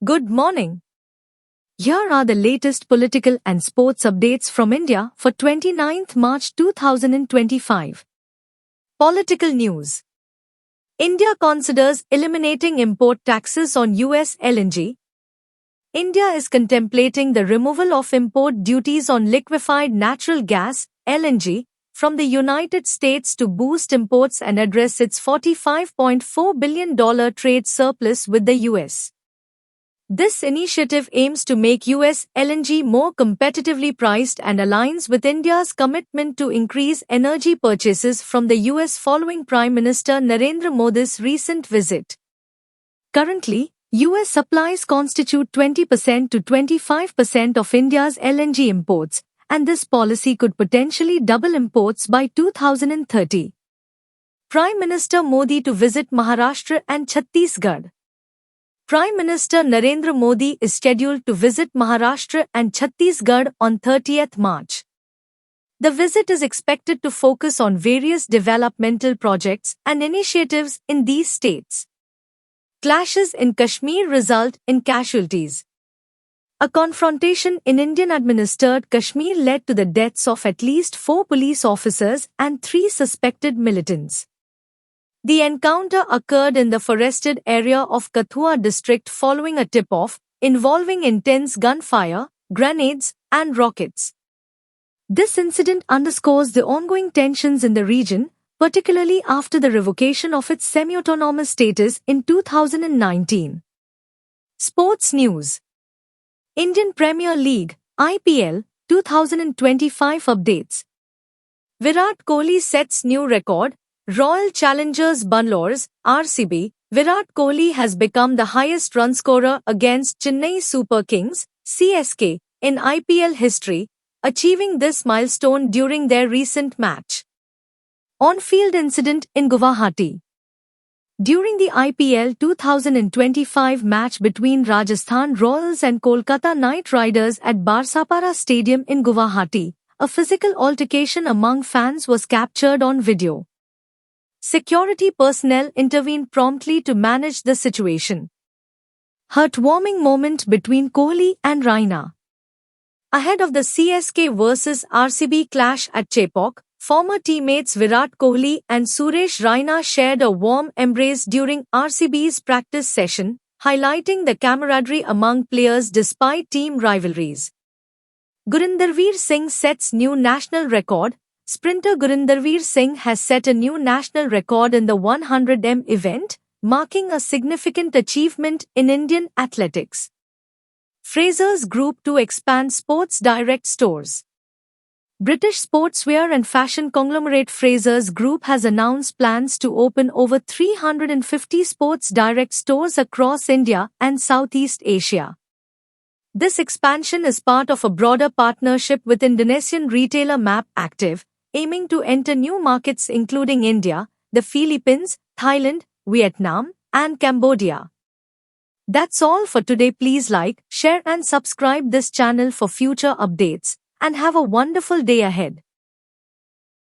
Good morning. Here are the latest political and sports updates from India for 29th March 2025. Political news. India considers eliminating import taxes on US LNG. India is contemplating the removal of import duties on liquefied natural gas, LNG, from the United States to boost imports and address its $45.4 billion trade surplus with the US. This initiative aims to make US LNG more competitively priced and aligns with India's commitment to increase energy purchases from the US following Prime Minister Narendra Modi's recent visit. Currently, US supplies constitute 20% to 25% of India's LNG imports, and this policy could potentially double imports by 2030. Prime Minister Modi to visit Maharashtra and Chhattisgarh. Prime Minister Narendra Modi is scheduled to visit Maharashtra and Chhattisgarh on 30th March. The visit is expected to focus on various developmental projects and initiatives in these states. Clashes in Kashmir result in casualties. A confrontation in Indian-administered Kashmir led to the deaths of at least 4 police officers and 3 suspected militants. The encounter occurred in the forested area of Kathua district following a tip-off involving intense gunfire, grenades, and rockets. This incident underscores the ongoing tensions in the region, particularly after the revocation of its semi-autonomous status in 2019. Sports news. Indian Premier League, IPL, 2025 updates. Virat Kohli sets new record. Royal Challengers Bangalore, RCB, Virat Kohli has become the highest run scorer against Chennai Super Kings, CSK, in IPL history, achieving this milestone during their recent match. On-field incident in Guwahati. During the IPL 2025 match between Rajasthan Royals and Kolkata Knight Riders at Barsapara Stadium in Guwahati, a physical altercation among fans was captured on video. Security personnel intervened promptly to manage the situation. Heartwarming moment between Kohli and Raina. Ahead of the CSK vs RCB clash at Chepauk, former teammates Virat Kohli and Suresh Raina shared a warm embrace during RCB's practice session, highlighting the camaraderie among players despite team rivalries. Gurinderveer Singh sets new national record. Sprinter Gurinderveer Singh has set a new national record in the 100m event, marking a significant achievement in Indian athletics. Frasers Group to expand Sports Direct stores. British sportswear and fashion conglomerate Frasers Group has announced plans to open over 350 Sports Direct stores across India and Southeast Asia. This expansion is part of a broader partnership with Indonesian retailer Map Active, aiming to enter new markets including India, the Philippines, Thailand, Vietnam, and Cambodia. That's all for today. Please like, share and subscribe this channel for future updates, and have a wonderful day ahead.